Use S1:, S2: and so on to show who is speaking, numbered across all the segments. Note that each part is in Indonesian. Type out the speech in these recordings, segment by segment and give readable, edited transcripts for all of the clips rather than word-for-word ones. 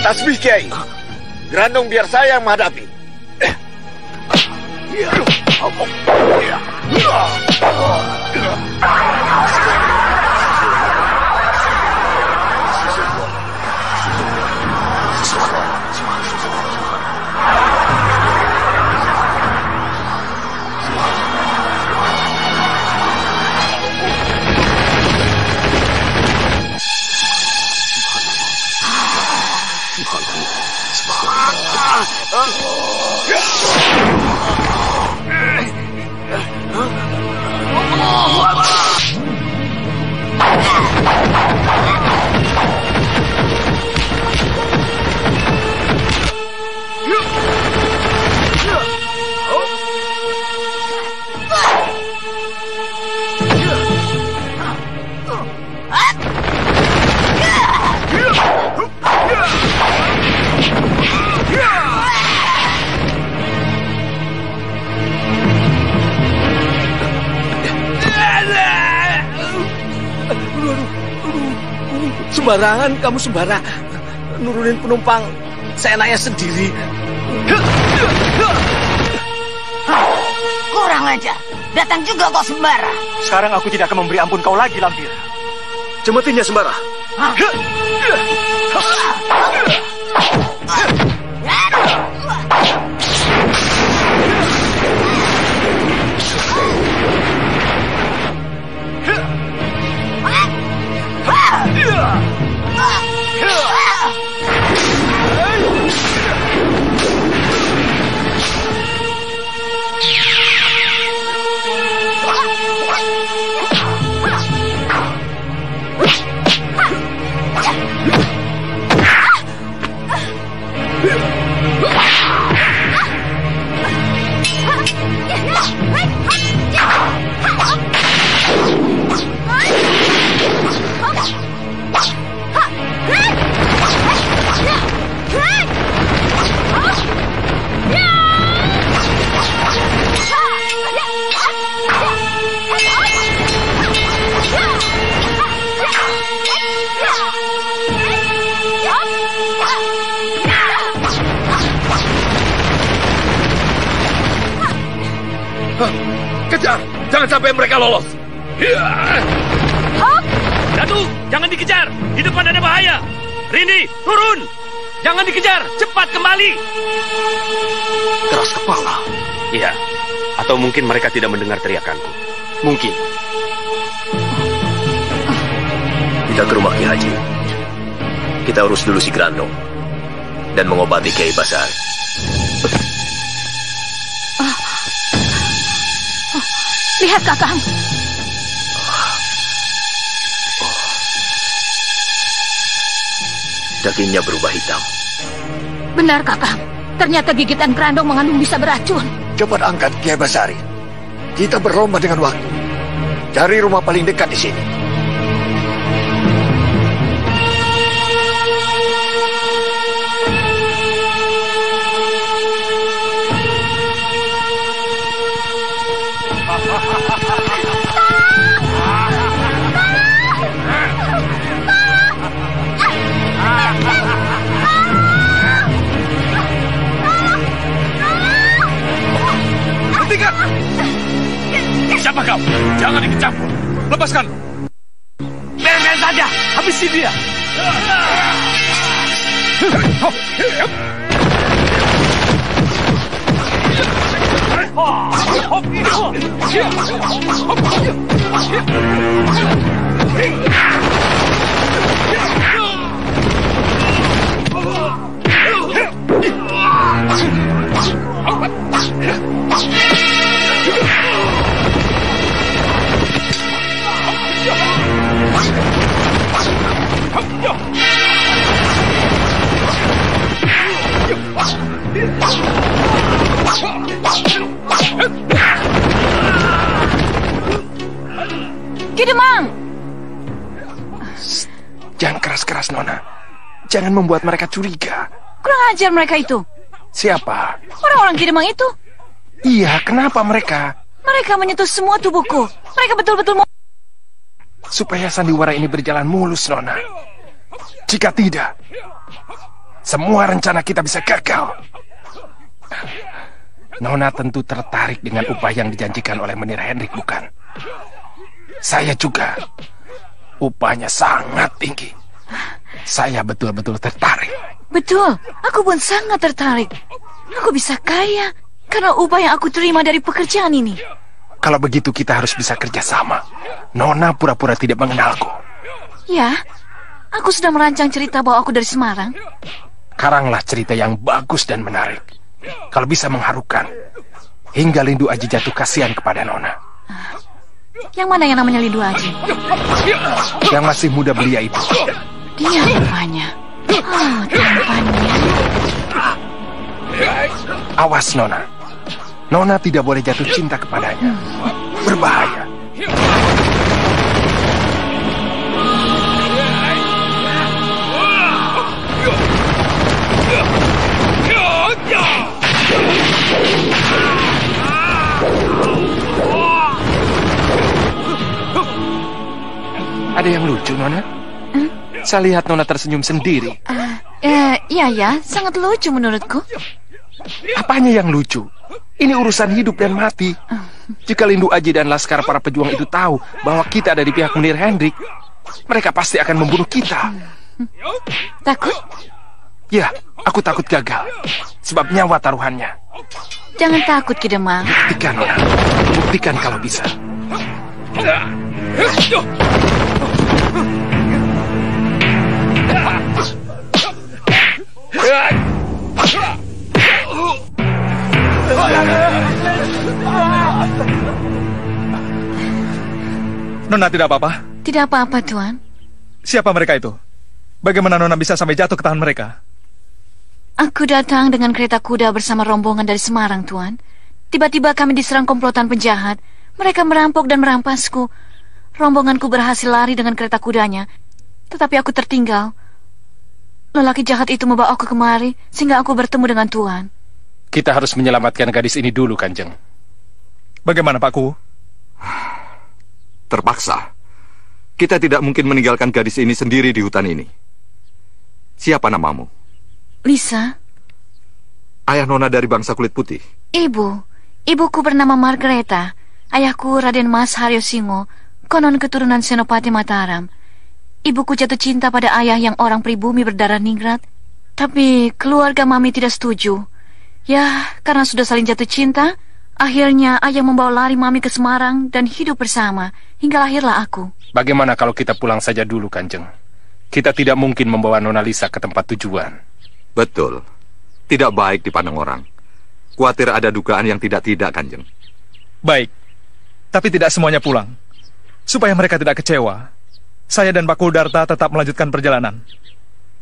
S1: Tasbih, Kiai. Grandong biar saya yang menghadapi.
S2: Sembarangan kamu sembara nurunin penumpang seenaknya sendiri.
S3: Kurang aja, datang juga kau sembara.
S4: Sekarang aku tidak akan memberi ampun kau lagi, Lampir.
S2: Cemetinya sembara.
S1: Kejar! Jangan sampai mereka lolos!
S5: Datu, jangan dikejar! Di depan ada bahaya! Rini, turun! Jangan dikejar! Cepat kembali!
S2: Keras kepala.
S5: Iya, atau mungkin mereka tidak mendengar teriakanku. Mungkin.
S2: Kita ke rumah Ki Haji. Kita urus dulu si Grandong dan mengobati Kiai Basar.
S3: Lihat, Kakang.
S2: Dagingnya berubah hitam.
S3: Benar, Kakang. Ternyata gigitan Grandong mengandung bisa beracun.
S1: Cepat angkat, Kiai Basari. Kita berlomba dengan waktu. Cari rumah paling dekat di sini.
S5: Siapa kau? Jangan ikut campur. Lepaskan. Biarkan saja. Habisi dia.
S3: Kidemang!
S6: Jangan keras-keras, Nona. Jangan membuat mereka curiga.
S3: Kurang ajar mereka itu.
S6: Siapa?
S3: Orang-orang Kidemang itu.
S6: Iya, kenapa mereka?
S3: Mereka menyentuh semua tubuhku. Mereka betul-betul mau...
S6: Supaya sandiwara ini berjalan mulus, Nona. Jika tidak, semua rencana kita bisa gagal. Nona tentu tertarik dengan upah yang dijanjikan oleh Menir Hendrik, bukan? Saya juga. Upahnya sangat tinggi. Saya betul-betul tertarik.
S3: Betul, aku pun sangat tertarik. Aku bisa kaya karena upah yang aku terima dari pekerjaan ini.
S6: Kalau begitu kita harus bisa kerjasama. Nona pura-pura tidak mengenalku.
S3: Ya, aku sudah merancang cerita bahwa aku dari Semarang.
S6: Karanglah cerita yang bagus dan menarik. Kalau bisa mengharukan, hingga Lindu Aji jatuh kasihan kepada Nona.
S3: Yang mana yang namanya Lindu Aji?
S6: Yang masih muda belia itu.
S3: Dia rupanya. Tampannya.
S6: Awas, Nona. Nona tidak boleh jatuh cinta kepadanya. Berbahaya. Ada yang lucu, Nona? Saya lihat Nona tersenyum sendiri.
S3: Ya, sangat lucu menurutku.
S6: Apanya yang lucu? Ini urusan hidup dan mati. Jika Lindu Aji dan laskar para pejuang itu tahu bahwa kita ada di pihak Menir Hendrik, mereka pasti akan membunuh kita.
S3: Takut?
S6: Ya, aku takut gagal. Sebab nyawa taruhannya.
S3: Jangan takut, Ki Demang.
S6: Buktikan, Nona. Buktikan kalau bisa.
S4: Nona tidak apa-apa?
S3: Tidak apa-apa, Tuan.
S4: Siapa mereka itu? Bagaimana Nona bisa sampai jatuh ke tangan mereka?
S3: Aku datang dengan kereta kuda bersama rombongan dari Semarang, Tuan. Tiba-tiba kami diserang komplotan penjahat. Mereka merampok dan merampasku. Rombonganku berhasil lari dengan kereta kudanya. Tetapi aku tertinggal. Lelaki jahat itu membawa aku kemari, sehingga aku bertemu dengan Tuan.
S6: Kita harus menyelamatkan gadis ini dulu, Kanjeng.
S4: Bagaimana, Pakku?
S7: Terpaksa. Kita tidak mungkin meninggalkan gadis ini sendiri di hutan ini. Siapa namamu?
S3: Lisa.
S7: Ayah Nona dari bangsa kulit putih.
S3: Ibuku bernama Margareta. Ayahku Raden Mas Haryo Singo, konon keturunan Senopati Mataram. Ibuku jatuh cinta pada ayah yang orang pribumi berdarah ningrat. Tapi keluarga Mami tidak setuju. Ya, karena sudah saling jatuh cinta, akhirnya ayah membawa lari Mami ke Semarang dan hidup bersama, hingga lahirlah aku.
S6: Bagaimana kalau kita pulang saja dulu, Kanjeng? Kita tidak mungkin membawa Nona Lisa ke tempat tujuan.
S7: Betul. Tidak baik dipandang orang. Khawatir ada dugaan yang tidak-tidak, Kanjeng.
S4: Baik. Tapi tidak semuanya pulang. Supaya mereka tidak kecewa, saya dan Pak Kudarta tetap melanjutkan perjalanan.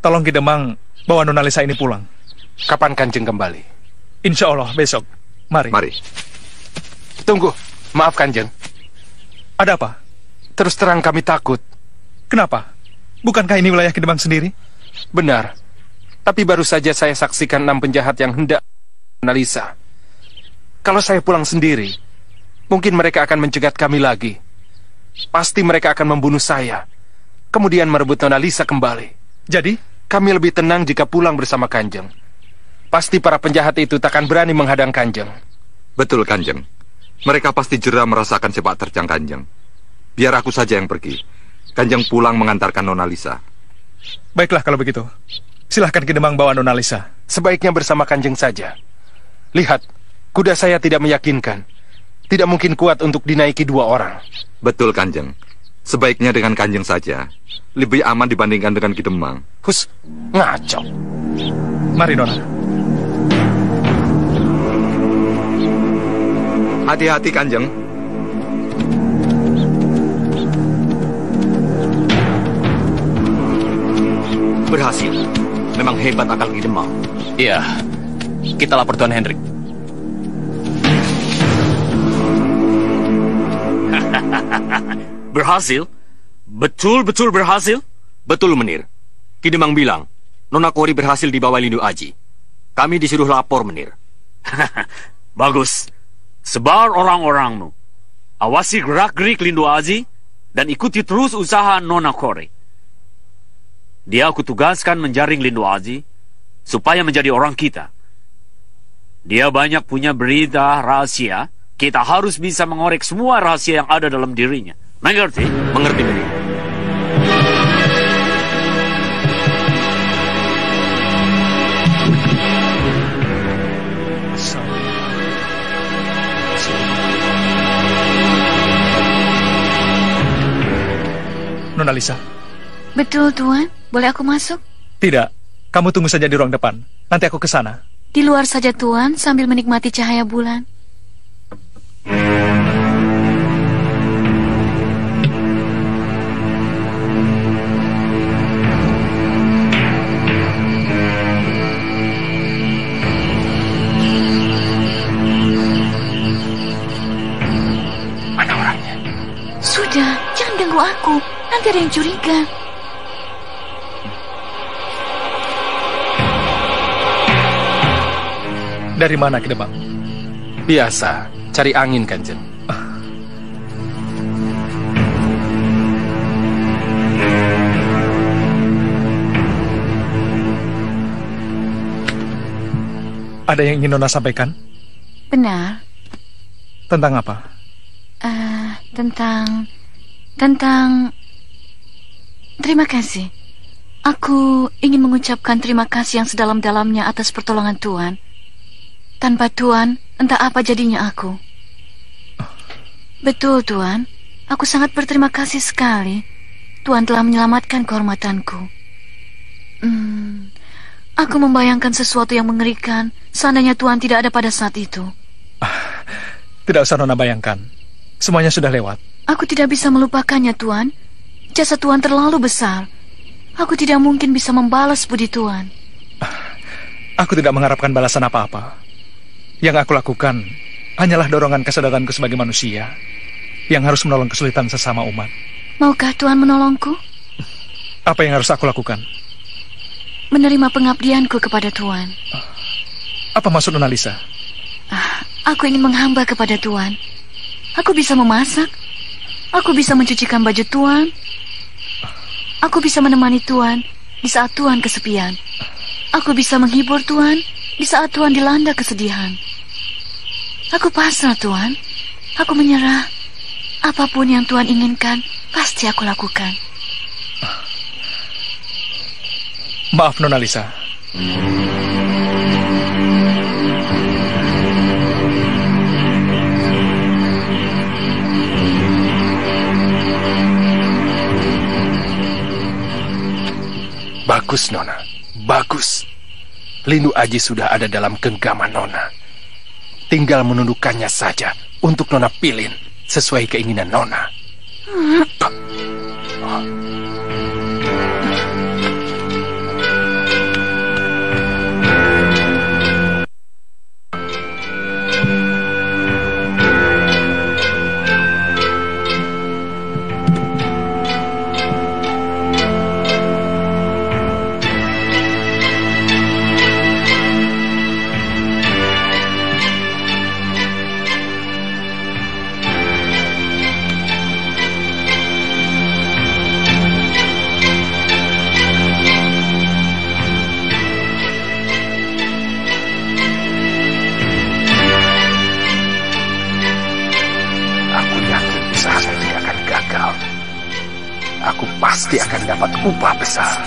S4: Tolong Ki Demang bawa Nona Lisa ini pulang.
S6: Kapan Kanjeng kembali?
S4: Insya Allah besok. Mari.
S6: Tunggu. Maaf, Kanjeng.
S4: Ada apa?
S6: Terus terang kami takut.
S4: Kenapa? Bukankah ini wilayah Ki Demang sendiri?
S6: Benar. Tapi baru saja saya saksikan 6 penjahat yang hendak Nona Lisa. Kalau saya pulang sendiri, mungkin mereka akan mencegat kami lagi. Pasti mereka akan membunuh saya, kemudian merebut Nona Lisa kembali.
S4: Jadi?
S6: Kami lebih tenang jika pulang bersama Kanjeng. Pasti para penjahat itu takkan berani menghadang Kanjeng.
S7: Betul, Kanjeng. Mereka pasti jera merasakan sepak terjang Kanjeng. Biar aku saja yang pergi. Kanjeng pulang mengantarkan Nona Lisa.
S4: Baiklah kalau begitu. Silahkan Ki Demang bawa Nona Lisa.
S6: Sebaiknya bersama Kanjeng saja. Lihat, kuda saya tidak meyakinkan. Tidak mungkin kuat untuk dinaiki 2 orang.
S7: Betul, Kanjeng. Sebaiknya dengan Kanjeng saja. Lebih aman dibandingkan dengan Ki Demang.
S6: Hus, ngaco.
S4: Mari, Nona.
S7: Hati-hati, Kanjeng.
S2: Berhasil. Memang hebat akal Ki Demang. Iya. Kita lapor Tuan Hendrik. Berhasil? Betul-betul berhasil? Betul, Menir. Ki Demang bilang, Nona Kori berhasil dibawa Lindu Aji. Kami disuruh lapor, Menir. Bagus. Sebar orang-orangmu. Awasi gerak-gerik Lindu Aji dan ikuti terus usaha Nona Kori. Dia aku tugaskan menjaring Lindu Aji
S5: supaya menjadi orang kita. Dia banyak punya berita rahasia. Kita harus bisa mengorek semua rahasia yang ada dalam dirinya. Mengerti?
S2: Mengerti, Menir.
S4: Nona Lisa.
S3: Betul, Tuan. Boleh aku masuk?
S4: Tidak. Kamu tunggu saja di ruang depan. Nanti aku ke sana.
S3: Di luar saja, Tuan, sambil menikmati cahaya bulan.
S6: Mana orangnya?
S3: Sudah, jangan ganggu aku. Nanti ada yang curiga.
S4: Dari mana, Kidemang?
S6: Biasa, cari angin, Kanjeng.
S4: Ada yang ingin Nona sampaikan?
S3: Benar.
S4: Tentang apa?
S3: Tentang... Terima kasih. Aku ingin mengucapkan terima kasih yang sedalam-dalamnya atas pertolongan Tuan. Tanpa Tuan, entah apa jadinya aku. Betul, Tuan. Aku sangat berterima kasih sekali. Tuan telah menyelamatkan kehormatanku. Aku membayangkan sesuatu yang mengerikan. Seandainya Tuan tidak ada pada saat itu.
S4: Tidak usah Nona bayangkan. Semuanya sudah lewat.
S3: Aku tidak bisa melupakannya, Tuan. Jasa Tuan terlalu besar. Aku tidak mungkin bisa membalas budi Tuan.
S4: Aku tidak mengharapkan balasan apa-apa. Yang aku lakukan hanyalah dorongan kesadaranku sebagai manusia yang harus menolong kesulitan sesama umat.
S3: Maukah Tuan menolongku?
S4: Apa yang harus aku lakukan?
S3: Menerima pengabdianku kepada Tuan.
S4: Apa maksud Nona Lisa?
S3: Aku ingin menghamba kepada Tuan. Aku bisa memasak. Aku bisa mencucikan baju Tuan. Aku bisa menemani Tuan di saat Tuan kesepian. Aku bisa menghibur Tuan di saat Tuan dilanda kesedihan. Aku pasrah, Tuan. Aku menyerah. Apapun yang Tuan inginkan, pasti aku lakukan.
S4: Maaf, Nona Lisa.
S6: Bagus, Nona. Bagus. Lindu Aji sudah ada dalam genggaman Nona. Tinggal menundukkannya saja untuk Nona pilih sesuai keinginan Nona. Aku pasti akan dapat upah besar.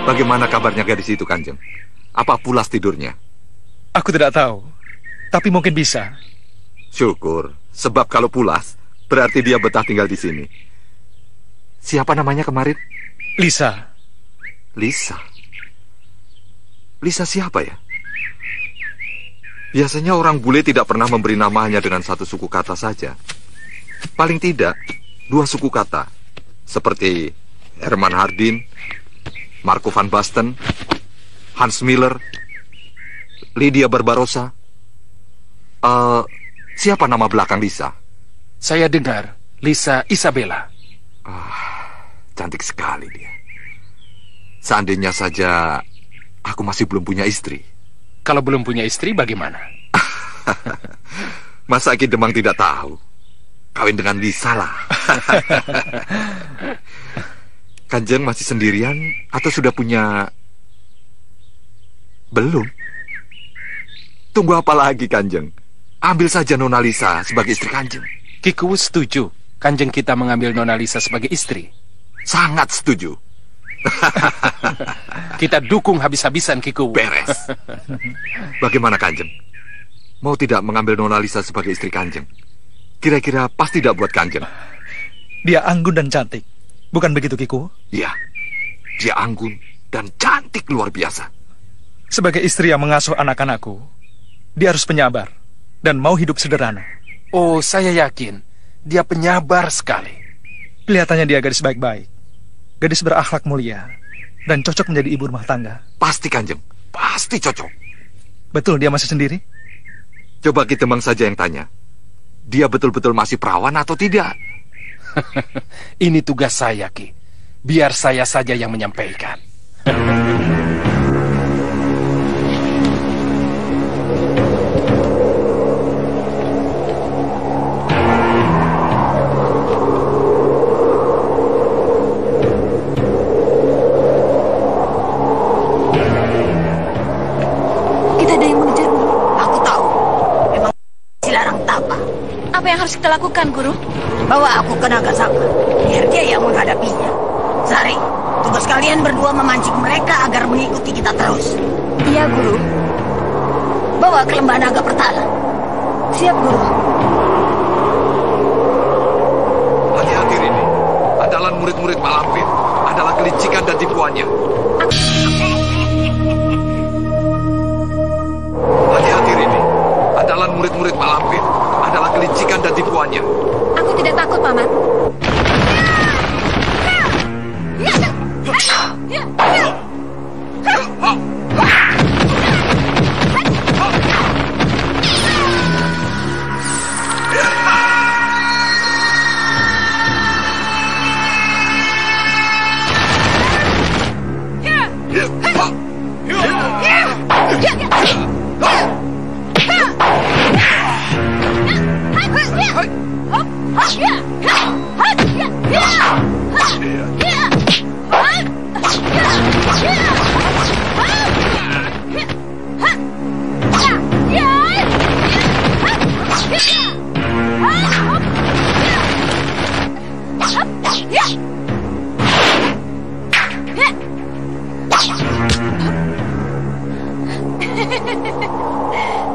S7: Bagaimana kabarnya gadis itu, Kanjeng? Apa pulas tidurnya?
S4: Aku tidak tahu, tapi mungkin bisa.
S7: Syukur, sebab kalau pulas, berarti dia betah tinggal di sini. Siapa namanya kemarin?
S4: Lisa.
S7: Lisa? Lisa siapa ya? Biasanya orang bule tidak pernah memberi nama hanya dengan satu suku kata saja. Paling tidak, 2 suku kata. Seperti Herman Hardin, Marco van Basten, Hans Miller, Lydia Barbarossa. Siapa nama belakang Lisa?
S6: Saya dengar Lisa Isabella.
S7: Cantik sekali dia. Seandainya saja aku masih belum punya istri.
S6: Kalau belum punya istri bagaimana?
S7: Masa Ki Demang tidak tahu? Kawin dengan Lisa lah. Kanjeng masih sendirian atau sudah punya? Belum. Tunggu apa lagi, Kanjeng? Ambil saja Nona Lisa sebagai istri Kanjeng.
S6: Ki Kuwu setuju Kanjeng kita mengambil Nona Lisa sebagai istri?
S7: Sangat setuju.
S6: Kita dukung habis-habisan, Ki Kuwu.
S7: Beres. Bagaimana, Kanjeng? Mau tidak mengambil Nona Lisa sebagai istri Kanjeng? Kira-kira pas tidak buat Kanjeng?
S4: Dia anggun dan cantik. Bukan begitu, Ki Kuwu?
S7: Iya. Dia anggun dan cantik luar biasa.
S4: Sebagai istri yang mengasuh anak-anakku, dia harus penyabar dan mau hidup sederhana.
S6: Oh, saya yakin dia penyabar sekali.
S4: Kelihatannya dia gadis baik-baik, gadis berakhlak mulia, dan cocok menjadi ibu rumah tangga.
S7: Pasti, Kanjeng. Pasti cocok.
S4: Betul dia masih sendiri?
S7: Coba Ki Demang saja yang tanya. Dia betul-betul masih perawan atau tidak?
S6: Ini tugas saya, Ki. Biar saya saja yang menyampaikan.
S3: Harus kita lakukan, Guru?
S8: Bawa aku ke Nagasaka, biar dia yang menghadapinya. Sari, tugas kalian berdua memancing mereka agar mengikuti kita terus.
S3: Iya, Guru.
S8: Bawa ke lembah naga Pertala.
S3: Siap, Guru.
S7: Hati-hati, Rini. Andalan murid-murid Mak Lampir adalah kelicikan dan tipuannya. Hati-hati, Rini. Andalan murid-murid Mak Lampir adalah kelicikan dan tipuannya.
S3: Aku tidak takut, Paman.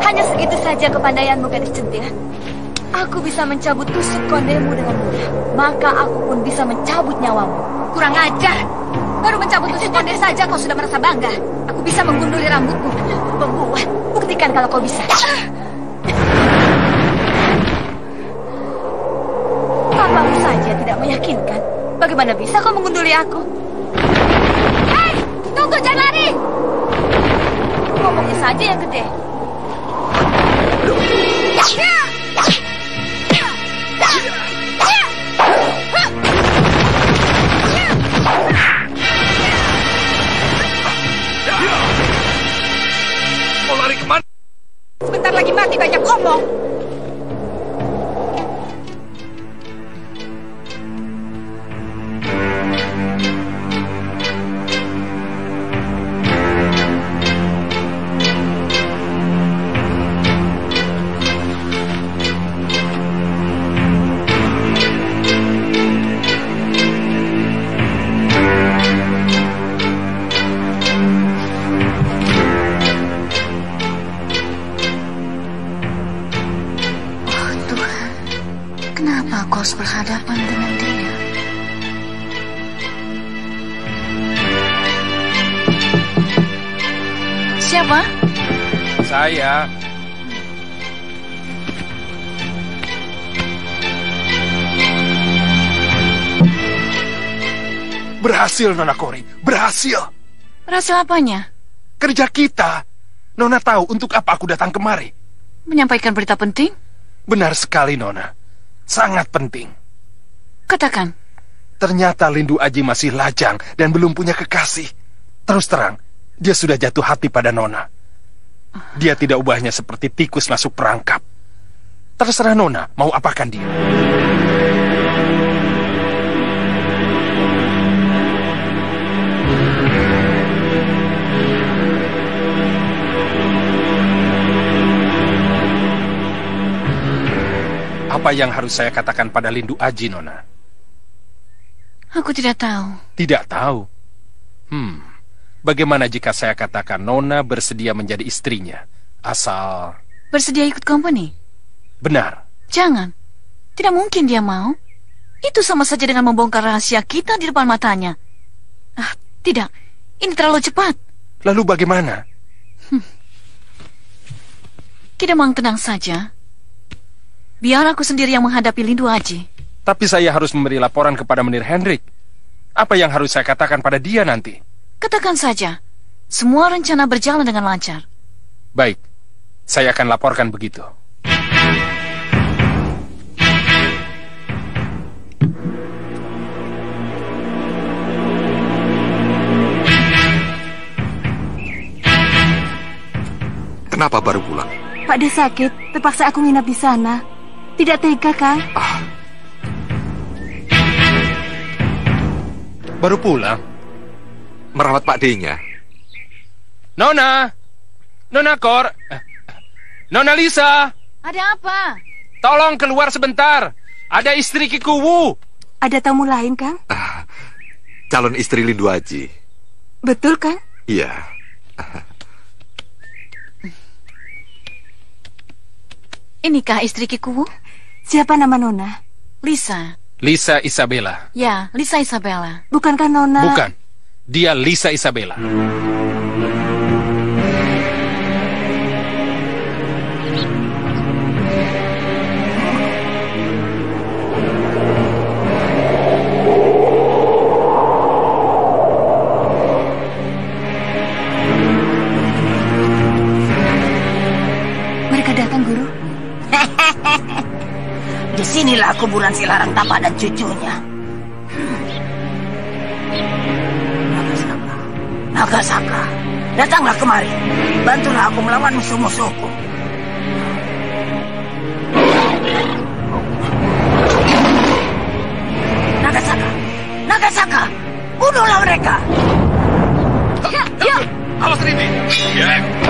S3: Hanya segitu saja kepandaianmu, gadis centil. Aku bisa mencabut tusuk kondemu dengan mudah. Maka aku pun bisa mencabut nyawamu.
S8: Kurang ajar. Baru mencabut tusuk konde saja kau sudah merasa bangga. Aku bisa menggunduli rambutmu.
S3: Pembuat, buktikan kalau kau bisa. Tampakmu saja tidak meyakinkan. Bagaimana bisa kau menggunduli aku?
S8: Hei, tunggu, jangan lari.
S3: Ngomongnya saja yang gede.
S7: Mau lari kemana?
S8: Sebentar lagi mati, banyak ngomong.
S3: aku harus berhadapan dengan dia. Siapa?
S6: Saya.
S9: Berhasil, Nona Kori. Berhasil.
S3: Berhasil apanya?
S9: Kerja kita. Nona tahu untuk apa aku datang kemari.
S3: Menyampaikan berita penting?
S9: Benar sekali, Nona. Sangat penting.
S3: Katakan.
S9: Ternyata Lindu Aji masih lajang dan belum punya kekasih. Terus terang, dia sudah jatuh hati pada Nona. Dia tidak ubahnya seperti tikus masuk perangkap. Terserah Nona, mau apakan dia.
S6: Apa yang harus saya katakan pada Lindu Aji, Nona?
S3: Aku tidak tahu.
S6: Tidak tahu? Bagaimana jika saya katakan Nona bersedia menjadi istrinya? Asal...
S3: Bersedia ikut company?
S6: Benar.
S3: Jangan. Tidak mungkin dia mau. Itu sama saja dengan membongkar rahasia kita di depan matanya. Tidak. Ini terlalu cepat.
S9: Lalu bagaimana?
S3: Kidemang tenang saja. Biar aku sendiri yang menghadapi Lindu Aji.
S6: Tapi saya harus memberi laporan kepada Menir Hendrik. Apa yang harus saya katakan pada dia nanti?
S3: Katakan saja. Semua rencana berjalan dengan lancar.
S6: Baik. Saya akan laporkan begitu.
S7: Kenapa baru pulang?
S10: Pak De sakit, terpaksa aku nginap di sana. Tidak tega, Kang.
S6: Baru pulang?
S7: Merawat Pak D-nya?
S6: Nona! Nona Kor! Nona Lisa!
S3: Ada apa?
S6: Tolong keluar sebentar. Ada istri Kikuwu.
S10: Ada tamu lain, Kang?
S7: Calon istri Lindu Aji.
S10: Betul, Kang?
S7: Iya.
S3: Inikah istri Kikuwu?
S10: Siapa nama Nona?
S3: Lisa.
S6: Lisa Isabella.
S3: Ya, Lisa Isabella.
S10: Bukankah Nona...
S6: Bukan. Dia Lisa Isabella.
S10: Mereka datang, Guru.
S8: Disinilah kuburan si Larang Tapa dan cucunya. Nagasaka, datanglah kemari. Bantulah aku melawan musuh-musuhku. Nagasaka, bunuhlah mereka.
S9: Ya. Awas Rindy. Ya. Rindy.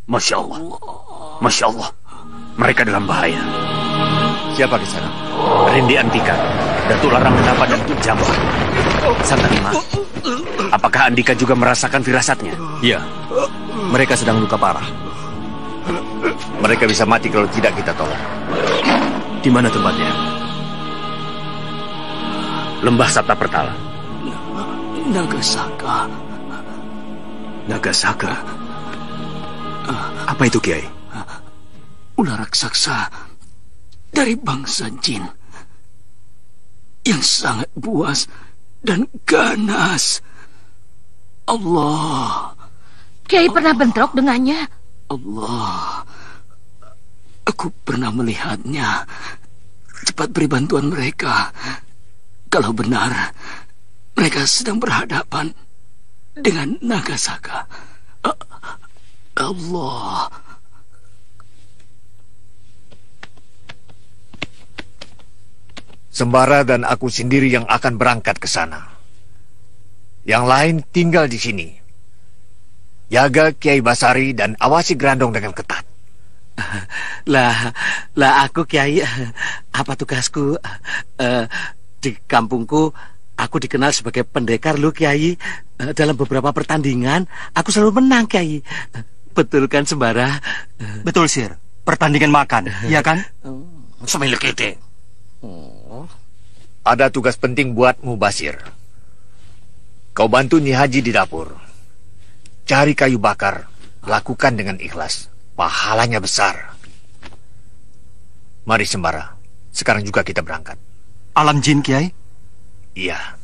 S5: Masya Allah. Masya Allah. Mereka dalam bahaya.
S2: Siapa di sana?
S5: Rindy Antika, Datuk Larang Tapa dan Tut Jamba. Santanima, apakah Andika juga merasakan firasatnya?
S2: Iya. Mereka sedang luka parah. Mereka bisa mati kalau tidak kita tolong. Di mana tempatnya?
S5: Lembah Sabta Pertala.
S11: Nagasaka. Nagasaka? Apa itu, Kiai? Ular raksasa dari bangsa jin yang sangat buas dan ganas. Allah.
S3: Kiai pernah bentrok dengannya?
S11: Allah. Aku pernah melihatnya. Cepat beri bantuan mereka. Kalau benar, mereka sedang berhadapan dengan Nagasaka. Allah.
S1: Sembara dan aku sendiri yang akan berangkat ke sana. Yang lain tinggal di sini. Jaga Kiai Basari dan awasi Grandong dengan ketat.
S11: Lah aku Kiai, apa tugasku? Di kampungku aku dikenal sebagai pendekar loh Kiai. Dalam beberapa pertandingan aku selalu menang Kiai. Betul kan Sembara?
S2: Betul Sir. Pertandingan makan, iya kan?
S11: Semilik kita.
S1: Ada tugas penting buatmu Basir. Kau bantu Nyi Haji di dapur. Cari kayu bakar, lakukan dengan ikhlas. Pahalanya besar. Mari Sembara, sekarang juga kita berangkat.
S2: Alam jin, Kiai?
S1: Iya.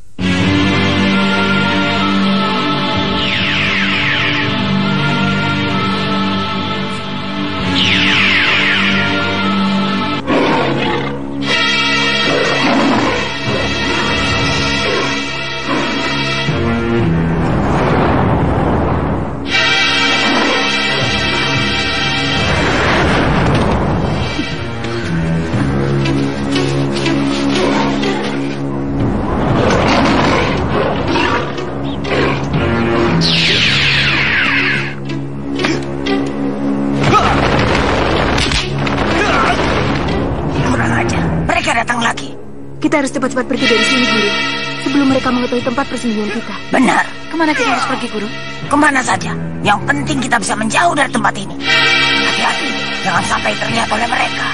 S10: Kita harus cepat-cepat pergi dari sini, Guru. Sebelum mereka mengetahui tempat persembunyian kita.
S8: Benar.
S3: Kemana kita harus pergi, Guru?
S8: Kemana saja. Yang penting kita bisa menjauh dari tempat ini. Hati-hati, jangan sampai terlihat oleh mereka.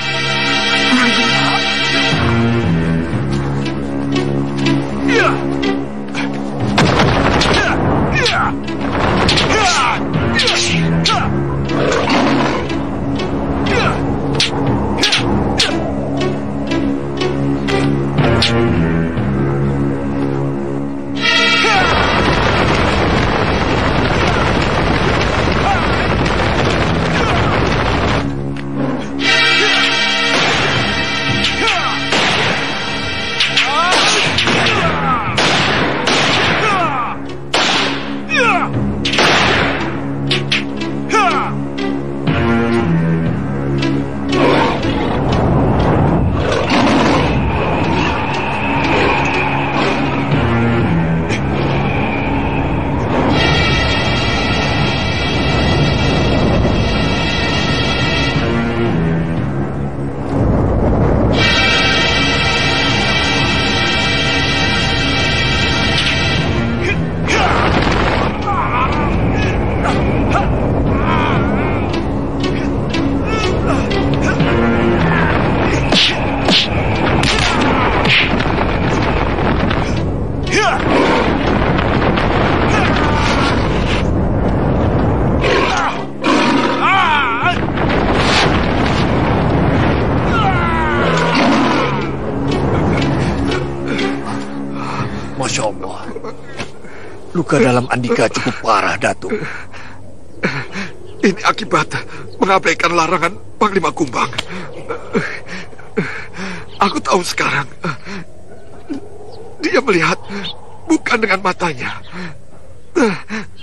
S8: Masya Allah. Luka dalam Andika cukup parah, Datuk.
S7: Ini akibat mengabaikan larangan Panglima Kumbang. Aku tahu sekarang. Dia melihat bukan dengan matanya,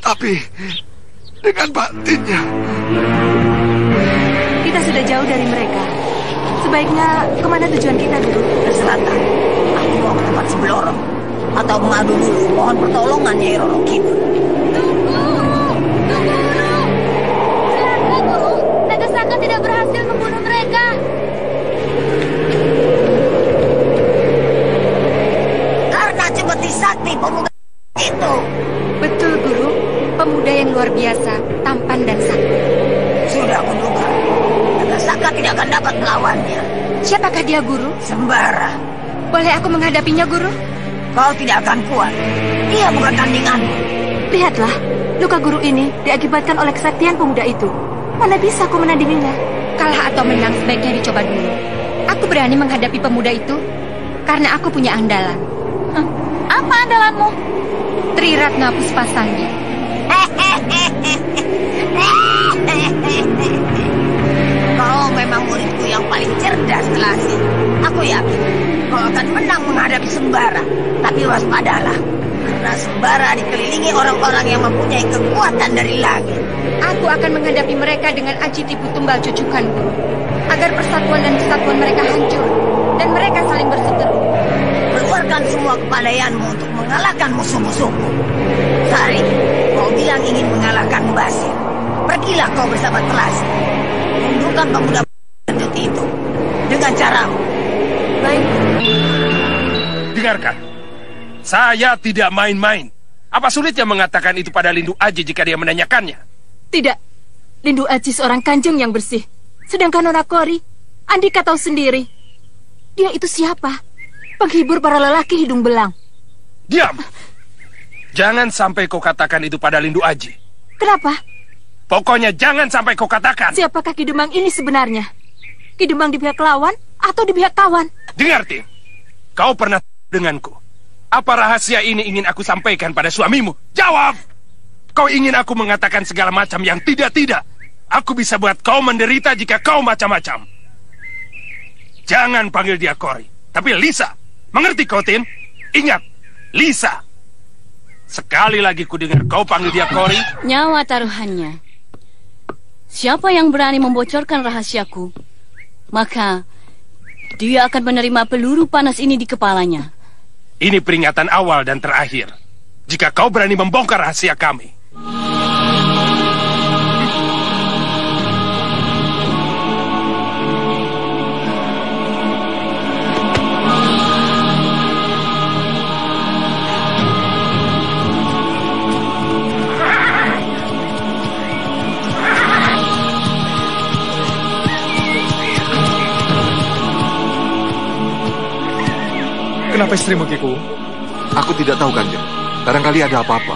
S7: tapi dengan batinnya.
S10: Kita sudah jauh dari mereka. Sebaiknya kemana tujuan kita, Guru?
S8: Ke selatan. Aku mau ke tempat Sebelorong. Atau mengadu dulu, mohon pertolongan Nyai Roro Kidul.
S12: Tunggu, Guru. Celaka, Guru. Nagasaka tidak berhasil membunuh mereka.
S8: Karena cemeti sakti pemuda itu.
S10: Betul, Guru. Pemuda yang luar biasa, tampan dan sakti.
S8: Sudah aku duga. Nagasaka tidak akan dapat melawannya.
S10: Siapakah dia, Guru?
S8: Sembara.
S10: Boleh aku menghadapinya, Guru?
S8: kau tidak akan kuat. Dia bukan tandinganmu.
S10: Lihatlah, luka guru ini diakibatkan oleh kesaktian pemuda itu. Mana bisa aku menandinginya?
S13: Kalah atau menang sebaiknya dicoba dulu. Aku berani menghadapi pemuda itu karena aku punya andalan.
S3: Apa andalanmu?
S13: Triratna Puspasanggi.
S8: Kau memang muridku yang paling cerdas, Kelasi. Aku yakin kau akan menang menghadapi Sembara. Tapi waspadalah, karena Sembara dikelilingi orang-orang yang mempunyai kekuatan dari langit.
S13: Aku akan menghadapi mereka dengan aji tipu tumbal cucukan guru, agar persatuan dan kesatuan mereka hancur dan mereka saling berseteru.
S8: Keluarkan semua kepandaianmu untuk mengalahkan musuh-musuhmu. Sari, kau bilang ingin mengalahkan Mubasir. Pergilah kau bersama Kelasi. Tundukkan pemuda itu dengan caramu.
S10: Baik.
S9: Dengarkan, saya tidak main-main. Apa sulitnya mengatakan itu pada Lindu Aji jika dia menanyakannya?
S10: Tidak. Lindu Aji seorang kanjeng yang bersih. Sedangkan Nona Kori, Andika tahu sendiri. Dia itu siapa? Penghibur para lelaki hidung belang.
S9: Diam! Jangan sampai kau katakan itu pada Lindu Aji.
S10: Kenapa?
S9: Pokoknya jangan sampai kau katakan.
S10: Siapakah Ki Demang ini sebenarnya? Ki Demang di pihak lawan atau di pihak kawan?
S9: Dengar, Tim. Kau pernah denganku. Apa rahasia ini ingin aku sampaikan pada suamimu? Jawab! Kau ingin aku mengatakan segala macam yang tidak-tidak. Aku bisa buat kau menderita jika kau macam-macam. Jangan panggil dia Kori, tapi Lisa. Mengerti kau, Tin? Ingat, Lisa. Sekali lagi ku dengar kau panggil dia Kori.
S3: Nyawa taruhannya. Siapa yang berani membocorkan rahasiaku, maka dia akan menerima peluru panas ini di kepalanya.
S9: Ini peringatan awal dan terakhir. Jika kau berani membongkar rahasia kami.
S4: Kenapa istrimu, Kiku?
S7: Aku tidak tahu, Kanjeng. Barangkali ada apa-apa.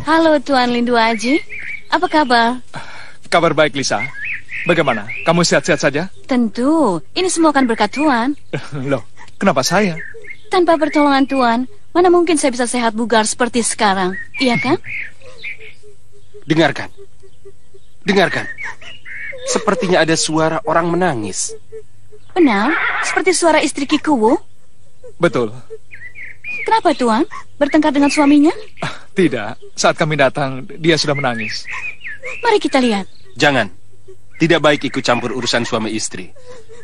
S3: Halo, Tuan Lindu Aji. Apa kabar?
S4: Kabar baik, Lisa. Bagaimana? Kamu sehat-sehat saja?
S3: Tentu. Ini semua akan berkat Tuan.
S4: Loh, kenapa saya?
S3: Tanpa pertolongan Tuan, mana mungkin saya bisa sehat bugar seperti sekarang? Iya kan?
S9: Dengarkan. Dengarkan. Sepertinya ada suara orang menangis.
S3: Benar, seperti suara istri Kikuwu.
S4: Betul.
S3: Kenapa, Tuan? Bertengkar dengan suaminya?
S4: Tidak, saat kami datang, dia sudah menangis.
S3: Mari kita lihat.
S9: Jangan. Tidak baik ikut campur urusan suami istri.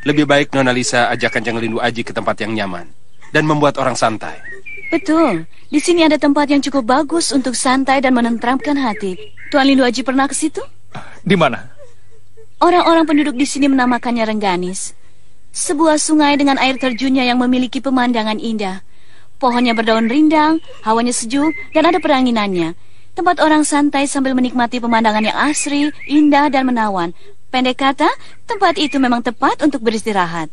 S9: Lebih baik Nona Lisa ajak Kanjeng Lindu Aji ke tempat yang nyaman dan membuat orang santai.
S3: Betul. Di sini ada tempat yang cukup bagus untuk santai dan menenteramkan hati. Tuan Lindu Aji pernah ke situ?
S4: Di mana?
S3: Orang-orang penduduk di sini menamakannya Rengganis. Sebuah sungai dengan air terjunnya yang memiliki pemandangan indah. Pohonnya berdaun rindang, hawanya sejuk, dan ada peranginannya. Tempat orang santai sambil menikmati pemandangan yang asri, indah, dan menawan. Pendek kata, tempat itu memang tepat untuk beristirahat.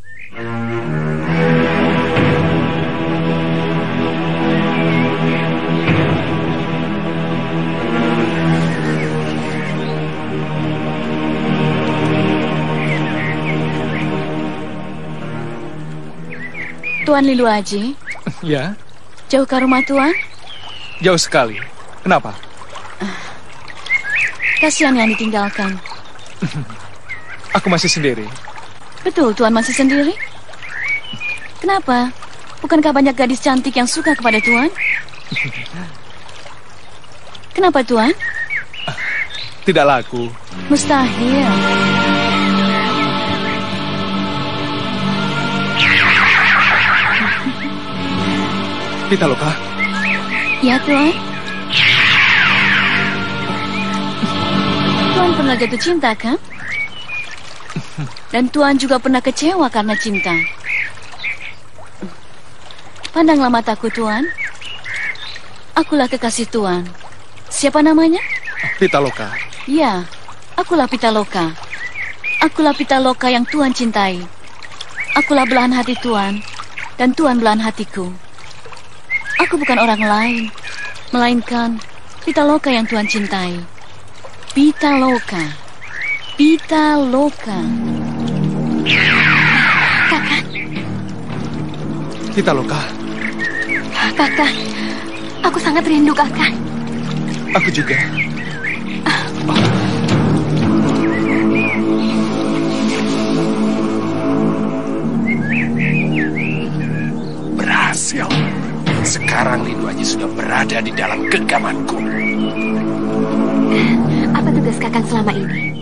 S3: Tuan Lindu Aji?
S4: Ya?
S3: Jauh ke rumah Tuan?
S4: Jauh sekali. Kenapa?
S3: Kasihan yang ditinggalkan.
S4: Aku masih sendiri.
S3: Betul, Tuan masih sendiri? Kenapa? Bukankah banyak gadis cantik yang suka kepada Tuan? Kenapa, Tuan?
S4: Tidak laku.
S3: Mustahil.
S4: Pitaloka?
S3: Ya, Tuan. Tuan pernah jatuh cinta, kan? Dan Tuan juga pernah kecewa karena cinta. Pandanglah mataku, Tuan. Akulah kekasih Tuan. Siapa namanya?
S4: Pitaloka.
S3: Ya, akulah Pitaloka. Akulah Pitaloka yang Tuhan cintai. Akulah belahan hati Tuhan, dan Tuhan belahan hatiku. Aku bukan orang lain, melainkan Pitaloka yang Tuhan cintai. Pitaloka. Pitaloka.
S10: Kakak.
S4: Pitaloka.
S10: Kakak, aku sangat rindu kakak.
S4: Aku juga.
S9: Berhasil. Sekarang Lindu Aji sudah berada di dalam genggamanku.
S10: Apa tugas kakak selama ini?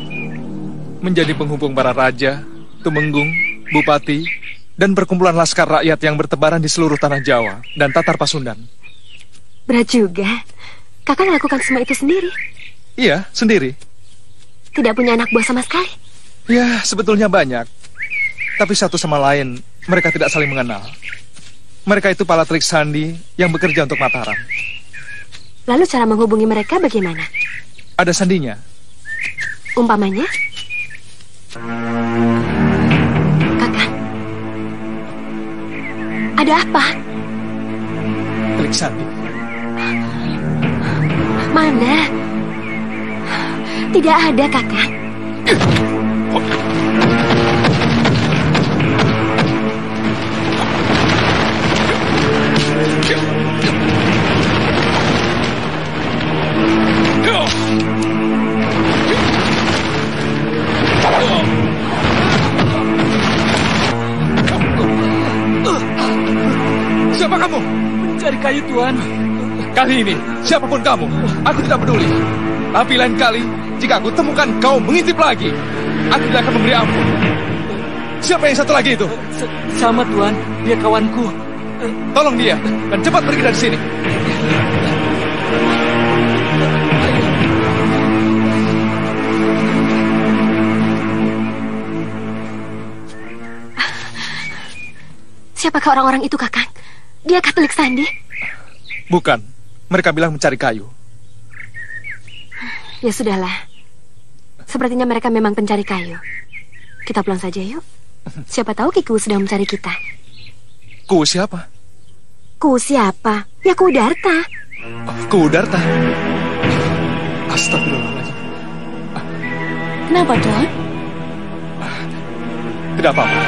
S4: Menjadi penghubung para raja, tumenggung, bupati, dan perkumpulan laskar rakyat yang bertebaran di seluruh tanah Jawa dan Tatar Pasundan.
S10: Berat juga. Kakak melakukan semua itu sendiri?
S4: Iya, sendiri.
S10: Tidak punya anak buah sama sekali?
S4: Ya, sebetulnya banyak. Tapi satu sama lain, mereka tidak saling mengenal. Mereka itu para trik sandi yang bekerja untuk Mataram.
S10: Lalu cara menghubungi mereka bagaimana?
S4: Ada sandinya.
S10: Umpamanya? Kakak, ada apa?
S4: Trik sandi.
S10: Mana? Tidak ada, kakak.
S4: Siapa kamu?
S11: Mencari kayu, Tuan.
S4: Kali ini, siapapun kamu, aku tidak peduli. Tapi lain kali, jika aku temukan kau mengintip lagi, aku tidak akan memberi ampun. Siapa yang satu lagi itu?
S11: Sama, Tuan. Dia kawanku.
S4: Tolong dia, dan cepat pergi dari sini.
S10: Siapakah orang-orang itu, kakak? Dia Katolik sandi?
S4: Bukan, mereka bilang mencari kayu.
S10: Ya sudahlah. Sepertinya mereka memang pencari kayu. Kita pulang saja yuk. Siapa tahu Kiku sedang mencari kita.
S4: Ku siapa?
S10: Ku siapa? Ya Ku Darta.
S4: Ku Darta? Astagfirullahaladzim.
S3: Kenapa, Tuan?
S4: Tidak apa-apa.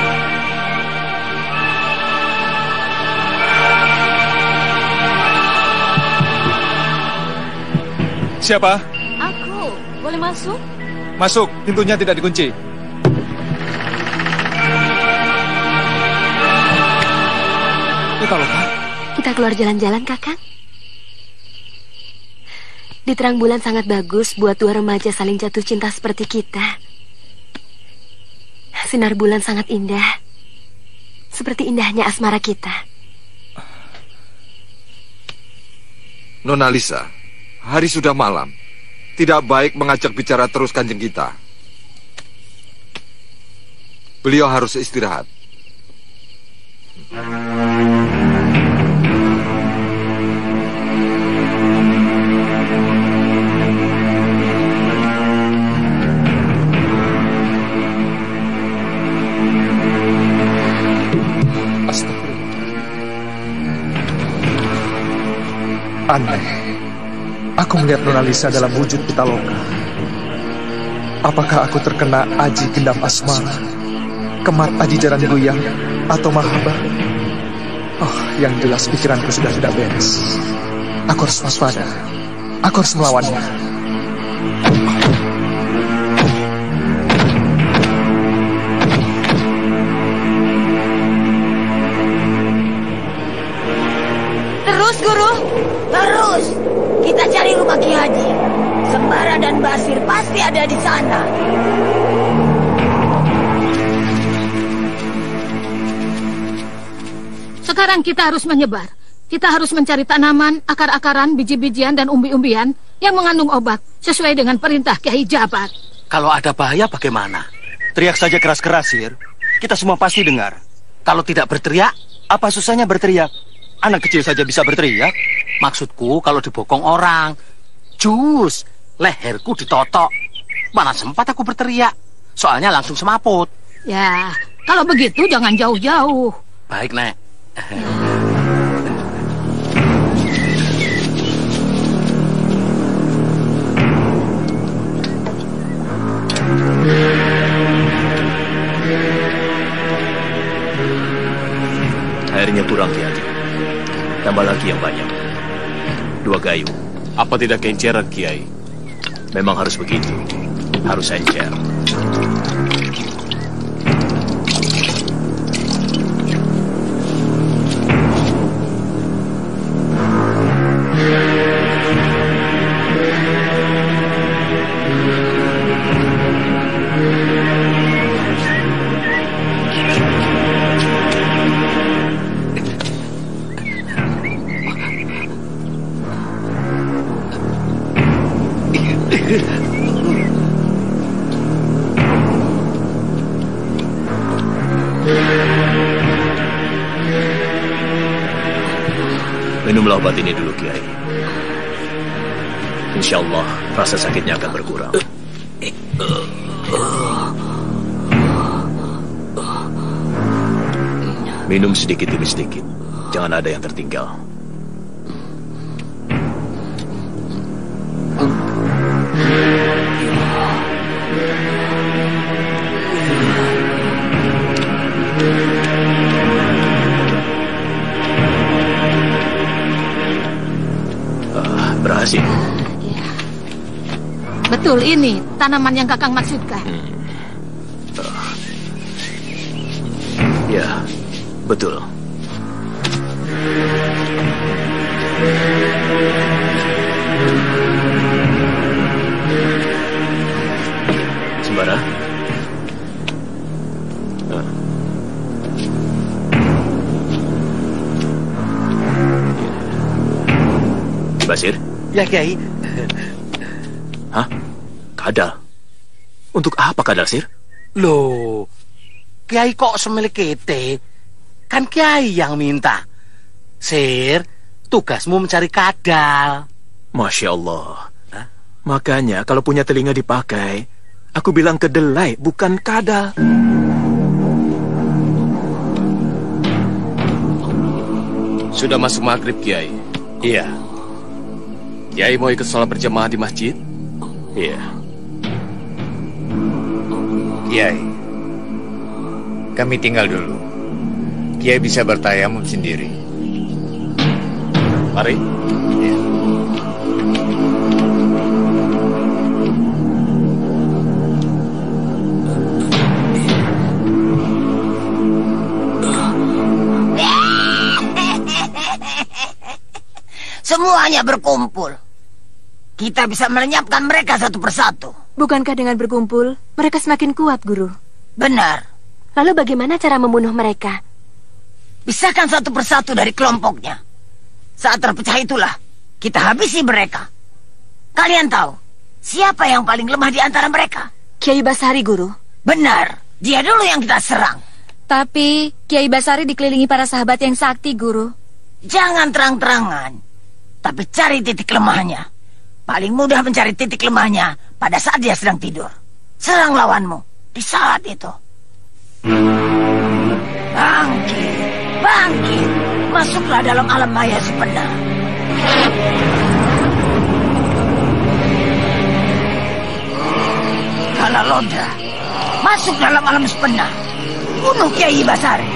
S4: Siapa?
S3: Aku. Boleh masuk?
S4: Masuk, pintunya tidak dikunci. Pitaloka.
S10: Kita keluar jalan-jalan, kakak. Di terang bulan sangat bagus buat dua remaja saling jatuh cinta seperti kita. Sinar bulan sangat indah. Seperti indahnya asmara kita.
S7: Nona Lisa, hari sudah malam. Tidak baik mengajak bicara terus kanjeng kita. Beliau harus istirahat.
S4: Aneh. Aku melihat Nona Lisa dalam wujud Pitaloka. Apakah aku terkena aji gendam asmara, kemat aji jaran goyang, atau mahaba? Oh, yang jelas pikiranku sudah tidak beres. Aku harus waspada. Aku harus melawannya.
S8: Terus, Guru. Terus. Kita cari rumah Ki Haji. Sembara dan Basir pasti ada di sana.
S14: Sekarang kita harus menyebar. Kita harus mencari tanaman, akar-akaran, biji-bijian, dan umbi-umbian yang mengandung obat sesuai dengan perintah Kiai Jabat.
S11: Kalau ada bahaya bagaimana? Teriak saja keras-keras, Sir. Kita semua pasti dengar. Kalau tidak berteriak, apa susahnya berteriak? Anak kecil saja bisa berteriak. Maksudku kalau dibokong orang. Jus, leherku ditotok. Mana sempat aku berteriak. soalnya langsung semaput.
S14: Ya, kalau begitu jangan jauh-jauh.
S11: Baik, Nek.
S2: Airnya kurang, Kiai. Tambah lagi yang banyak. 2 gayung.
S15: Apa tidak kenceran, Kiai?
S2: Memang harus begitu. Harus encer. Minumlah obat ini dulu, Kiai. Insya Allah rasa sakitnya akan berkurang. Minum sedikit demi sedikit. Jangan ada yang tertinggal. Berhasil.
S14: Betul, ini tanaman yang Kakang maksudkan.
S2: Ya, betul. Sembara. Basir?
S11: Ya, Kiai.
S2: Hah? Kadal? Untuk apa kadal, Sir?
S11: Loh, Kiai kok semelikete? Kan Kiai yang minta. Sir, tugasmu mencari kadal.
S2: Masya Allah. Hah? Makanya kalau punya telinga dipakai, aku bilang kedelai, bukan kadal.
S15: Sudah masuk maghrib, Kiai.
S2: Iya.
S15: Kiai mau ikut sholat berjamaah di masjid?
S2: Iya.
S1: Kiai, kami tinggal dulu. Kiai bisa bertayamum sendiri.
S15: Mari.
S1: Ya.
S8: Semuanya berkumpul. Kita bisa melenyapkan mereka satu persatu.
S10: Bukankah dengan berkumpul, mereka semakin kuat, Guru?
S8: Benar.
S10: Lalu bagaimana cara membunuh mereka?
S8: Pisahkan satu persatu dari kelompoknya. Saat terpecah itulah, kita habisi mereka. Kalian tahu, siapa yang paling lemah di antara mereka?
S10: Kiai Basari, Guru.
S8: Benar, dia dulu yang kita serang.
S12: Tapi Kiai Basari dikelilingi para sahabat yang sakti, Guru.
S8: Jangan terang-terangan, tapi cari titik lemahnya. Paling mudah mencari titik lemahnya pada saat dia sedang tidur. Serang lawanmu di saat itu. Bangkit, bangkit. Masuklah dalam alam maya sebenar. Kala Lodra, masuk dalam alam sebenar. Bunuh Kiai Basari.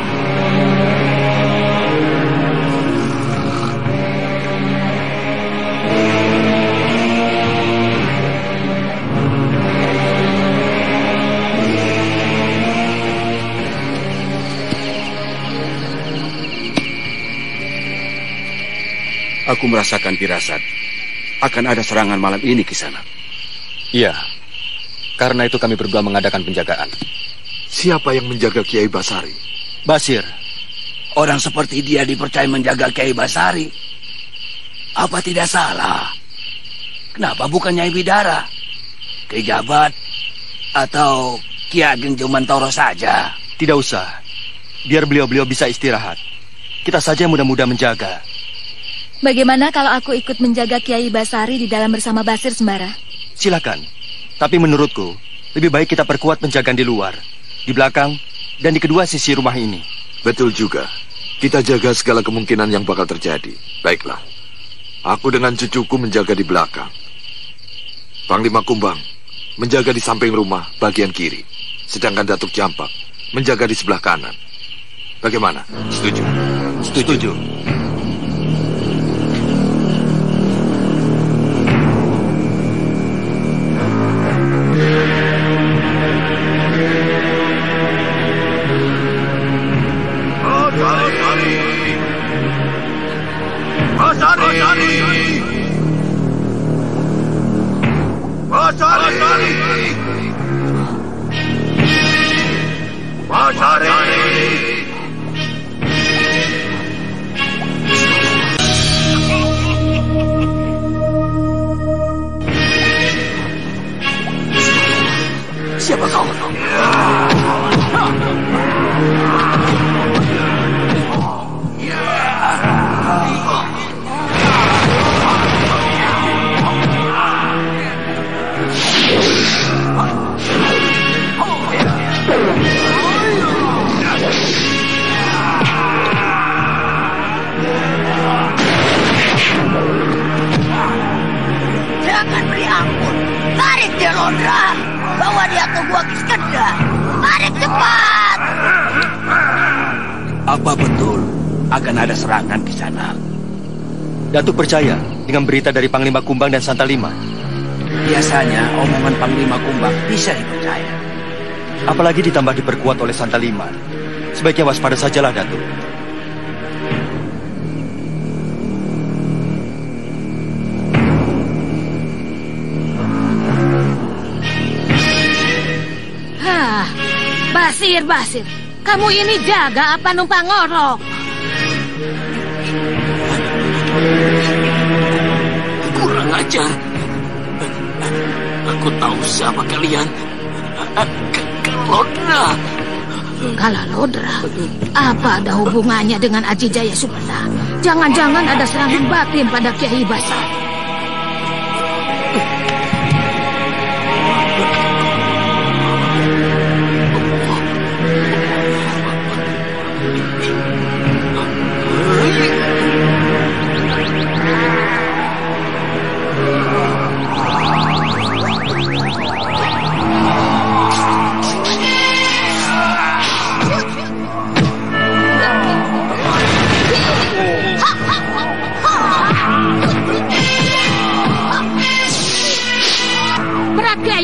S16: Aku merasakan firasat akan ada serangan malam ini ke sana.
S15: Iya, karena itu kami berdua mengadakan penjagaan.
S7: Siapa yang menjaga Kiai Basari?
S17: Basir, orang seperti dia dipercaya menjaga Kiai Basari. Apa tidak salah? Kenapa bukan Nyai Bidara, Kiai Jabat, atau Ki Ageng Jomantoro saja?
S18: Tidak usah, biar beliau-beliau bisa istirahat. Kita saja mudah-mudah menjaga.
S12: Bagaimana kalau aku ikut menjaga Kiai Basari di dalam bersama Basir Sembara?
S18: Silakan. Tapi menurutku, Lebih baik kita perkuat penjagaan di luar, di belakang, dan di kedua sisi rumah ini.
S7: Betul juga. Kita jaga segala kemungkinan yang bakal terjadi. Baiklah. Aku dengan cucuku menjaga di belakang. Panglima Kumbang menjaga di samping rumah bagian kiri. Sedangkan Datuk Jampak menjaga di sebelah kanan. Bagaimana? Setuju?
S18: Setuju.
S17: Siapa kau?
S8: Jangan beri ampun. Tarik dia, Londra. Bawa dia ke Gua Kiskendha. Tarik cepat.
S17: Apa betul akan ada serangan di sana?
S18: Datuk percaya dengan berita dari Panglima Kumbang dan Santalima?
S17: Biasanya omongan Panglima Kumbang bisa dipercaya.
S18: Apalagi ditambah diperkuat oleh Santalima. Sebaiknya waspada sajalah, Datuk.
S14: Basir, kamu ini jaga apa numpang ngorok?
S11: Kurang ajar. Aku tahu siapa kalian. Kalodra.
S14: Kalodra? Apa ada hubungannya dengan Aji Jaya Supena? Jangan-jangan ada serangan batin pada Kiai Basari.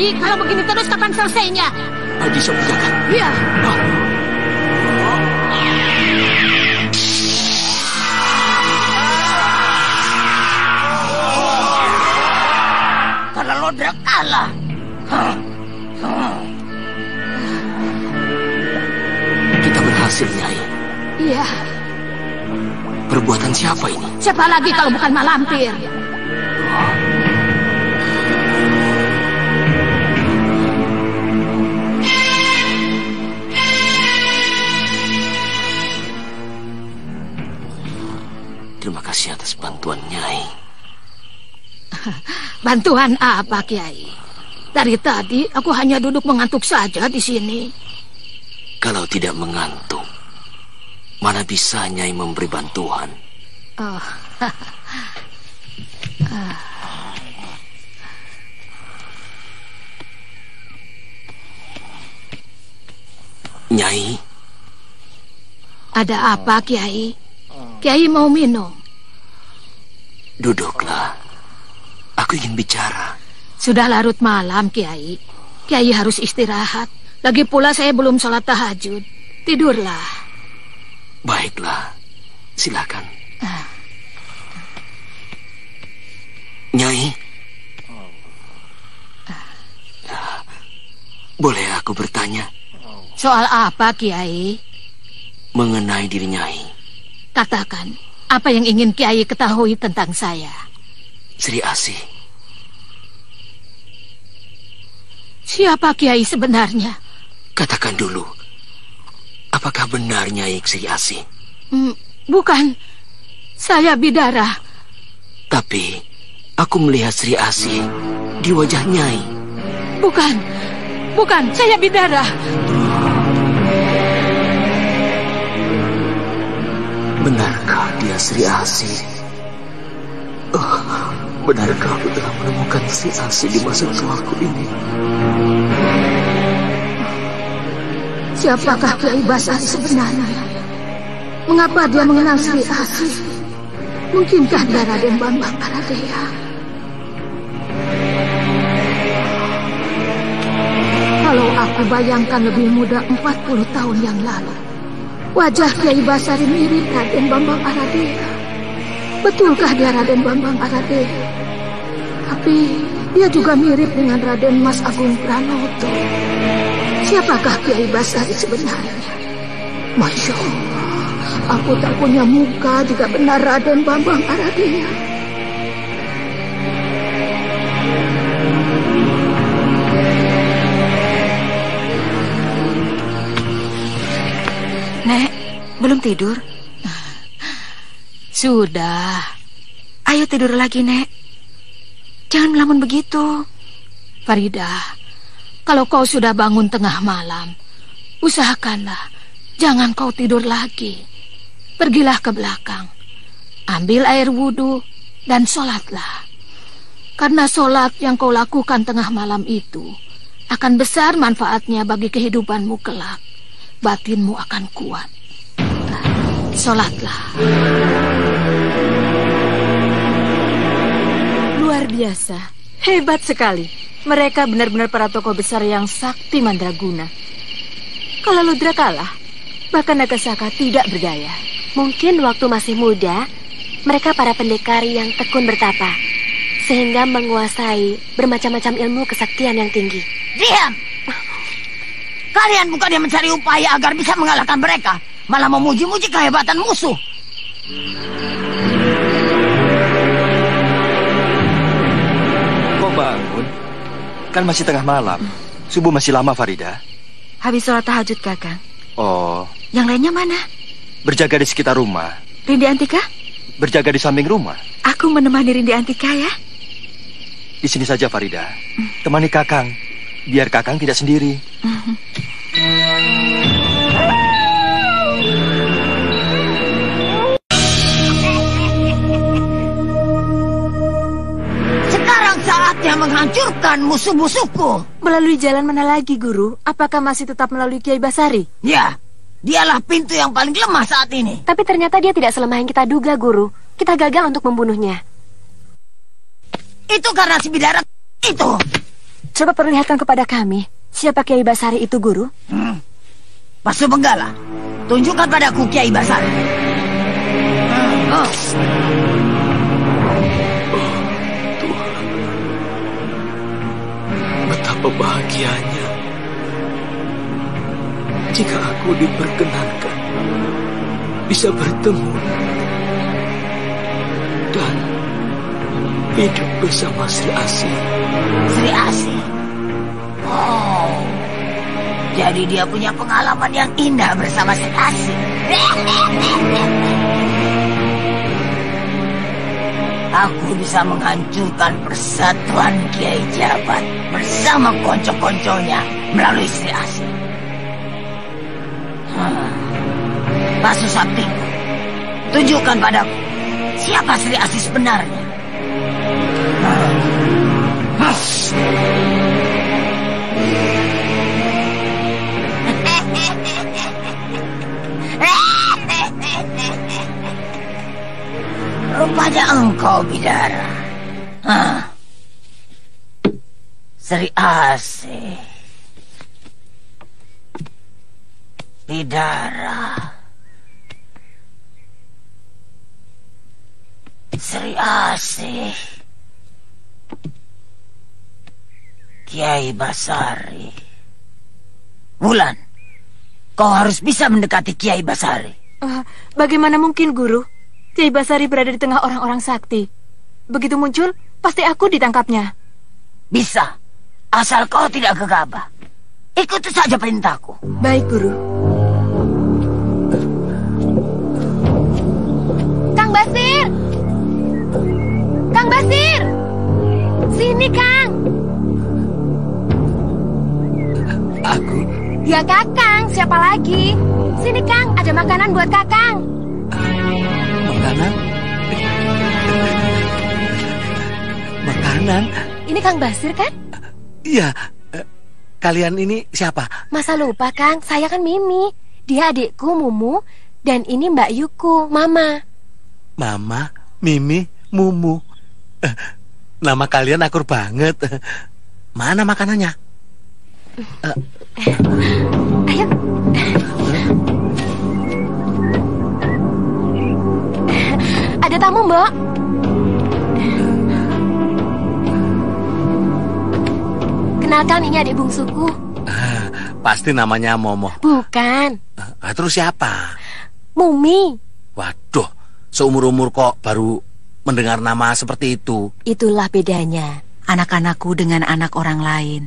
S14: Kalau begini terus kapan selesainya?
S11: Haji Sabjaka.
S14: Iya.
S8: Karena Londra kalah.
S11: Kita berhasil, Nyai.
S14: Iya.
S11: Perbuatan siapa ini?
S14: Siapa lagi kalau bukan Malampir?
S11: Terima kasih atas bantuan, Nyai.
S14: Bantuan apa, Kiai? Dari tadi aku hanya duduk mengantuk saja di sini.
S11: Kalau tidak mengantuk, mana bisa Nyai memberi bantuan?
S14: Oh.
S11: Nyai.
S14: Ada apa, Kiai? Kiai mau minum?
S11: Duduklah. Aku ingin bicara.
S14: Sudah larut malam, Kiai. Kiai harus istirahat. Lagi pula saya belum sholat tahajud. Tidurlah.
S11: Baiklah. Silakan. Nyai. Boleh aku bertanya?
S14: Soal apa, Kiai?
S11: Mengenai diri Nyai.
S14: Katakan, apa yang ingin Kiai ketahui tentang saya?
S11: Sri Asih.
S14: Siapa Kiai sebenarnya?
S11: Katakan dulu, apakah benar Nyai Sri Asih?
S14: Bukan, saya Bidara.
S11: Tapi, aku melihat Sri Asih di wajah Nyai.
S14: Bukan, Bukan, saya Bidara.
S19: Benarkah dia Sri Asi? Benarkah aku telah menemukan Sri Asi di masa tuaku ini?
S14: Siapakah Kiai Basari sebenarnya? Mengapa dia mengenal Sri Asi? Mungkinkah dia Raden Bambang Aradea? Kalau aku bayangkan lebih muda 40 tahun yang lalu, wajah Kiai Basari mirip Raden Bambang Aradea. Betulkah dia Raden Bambang Aradea? Tapi dia juga mirip dengan Raden Mas Agung Pranoto. Siapakah Kiai Basari sebenarnya? Masya Allah, aku tak punya muka jika benar Raden Bambang Aradea.
S3: Nek, belum tidur?
S14: Sudah.
S3: Ayo tidur lagi, Nek. Jangan melamun begitu.
S14: Farida, kalau kau sudah bangun tengah malam, usahakanlah jangan kau tidur lagi. Pergilah ke belakang, ambil air wudhu dan sholatlah. Karena sholat yang kau lakukan tengah malam itu akan besar manfaatnya bagi kehidupanmu kelak. Batinmu akan kuat. Sholatlah.
S10: Luar biasa. Hebat sekali. Mereka benar-benar para tokoh besar yang sakti mandraguna. Kalau Ludra kalah, bahkan Nagasaka tidak berdaya.
S12: Mungkin waktu masih muda, mereka para pendekar yang tekun bertapa, sehingga menguasai bermacam-macam ilmu kesaktian yang tinggi.
S8: Diam! Kalian bukannya mencari upaya agar bisa mengalahkan mereka, malah memuji-muji kehebatan musuh.
S18: Kok bangun? Kan masih tengah malam. Subuh masih lama, Farida.
S3: Habis sholat tahajud, Kakang.
S18: Oh.
S3: Yang lainnya mana?
S18: Berjaga di sekitar rumah.
S3: Rindi Antika?
S18: Berjaga di samping rumah.
S3: Aku menemani Rindi Antika ya.
S18: Di sini saja, Farida. Temani Kakang. Biar Kakang tidak sendiri.
S8: Sekarang saatnya menghancurkan musuh-musuhku.
S10: Melalui jalan mana lagi, Guru? Apakah masih tetap melalui Kiai Basari?
S8: Ya, dialah pintu yang paling lemah saat ini.
S12: Tapi ternyata dia tidak selemah yang kita duga, Guru. Kita gagal untuk membunuhnya.
S8: Itu karena si Bidara itu.
S12: Coba perlihatkan kepada kami, siapa Kiai Basari itu, Guru?
S8: Pasu Benggala, tunjukkan padaku Kiai Basari.
S19: Tuhan, betapa bahagianya jika aku diperkenankan bisa bertemu dan hidup bersama Sri Asi.
S8: Sri Asi? Oh, jadi dia punya pengalaman yang indah bersama Sri Asi. Aku bisa menghancurkan persatuan Kiai Jabat bersama konco-konconya melalui Sri Asi. Pasu Saktiku, tunjukkan padaku siapa Sri Asi sebenarnya. Rupanya engkau, Bidara. Sri Asi. Bidara. Sri Asi. Kiai Basari. Wulan, kau harus bisa mendekati Kiai Basari.
S10: Bagaimana mungkin, Guru? Kiai Basari berada di tengah orang-orang sakti. Begitu muncul, pasti aku ditangkapnya.
S8: Bisa, asal kau tidak gegabah. Ikuti saja perintahku.
S10: Baik, Guru.
S12: Kang Basir! Kang Basir! Sini, Kang! Ya Kakang, siapa lagi? Sini Kang, ada makanan buat Kakang.
S11: Makanan? Makanan?
S12: Ini Kang Basir kan?
S11: Iya. Kalian ini siapa?
S12: Masa lupa Kang, saya kan Mimi. Dia adikku Mumu. Dan ini Mbak Yuku, Mama.
S11: Mama, Mimi, Mumu. Nama kalian akur banget. Mana makanannya?
S12: Ayo. Ada tamu, Mbak. Kenalkan, ini adik bungsuku.
S11: Pasti namanya Momo.
S12: Bukan.
S11: Terus siapa?
S12: Mumi.
S11: Waduh, seumur-umur kok baru mendengar nama seperti itu.
S12: Itulah bedanya
S3: anak-anakku dengan anak orang lain.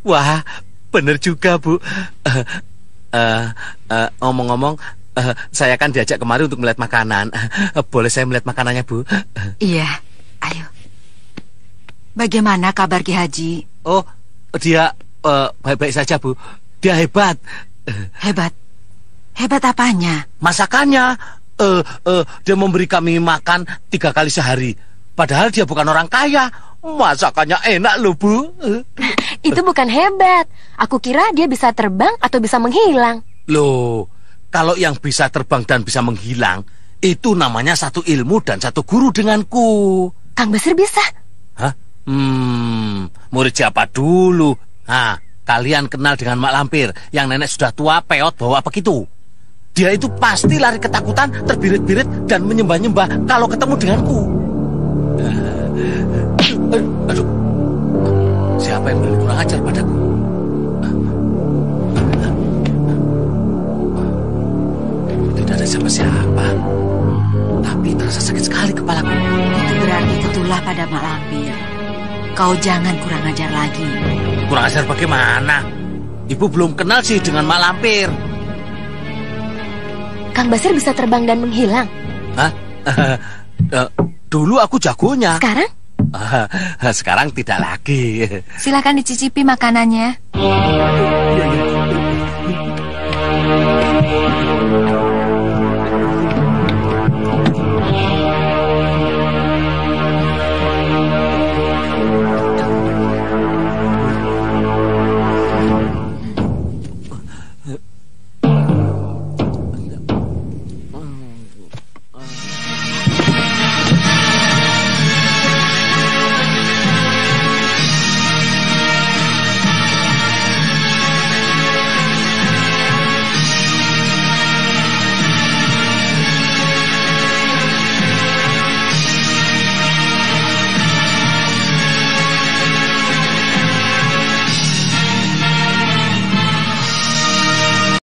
S11: Wah, bener juga, Bu. Ngomong-ngomong, saya kan diajak kemari untuk melihat makanan. Boleh saya melihat makanannya, Bu?
S3: Iya, ayo. Bagaimana kabar Ki Haji?
S11: Oh, dia baik-baik saja, Bu. Dia hebat.
S3: Hebat? Hebat apanya?
S11: Masakannya. Dia memberi kami makan 3 kali sehari. Padahal dia bukan orang kaya. Masakannya enak loh, Bu.
S12: Itu bukan hebat. Aku kira dia bisa terbang atau bisa menghilang.
S11: Loh, kalau yang bisa terbang dan bisa menghilang, itu namanya satu ilmu dan satu guru denganku.
S12: Kang Basir bisa?
S11: Hah? Murid siapa dulu? Nah, kalian kenal dengan Mak Lampir yang nenek sudah tua, peot, bawa begitu. Dia itu pasti lari ketakutan, terbirit-birit dan menyembah-nyembah kalau ketemu denganku. Aduh, siapa yang berani kurang ajar padaku? Tidak ada siapa-siapa. Tapi terasa sakit sekali kepalaku.
S3: Itu berarti ketulah pada Mak Lampir. Kau jangan kurang ajar lagi.
S11: Kurang ajar bagaimana? Ibu belum kenal sih dengan Mak Lampir.
S12: Kang Basir bisa terbang dan menghilang?
S11: Hah? Dulu aku jagonya.
S12: Sekarang?
S11: Sekarang tidak lagi.
S3: Silakan dicicipi makanannya.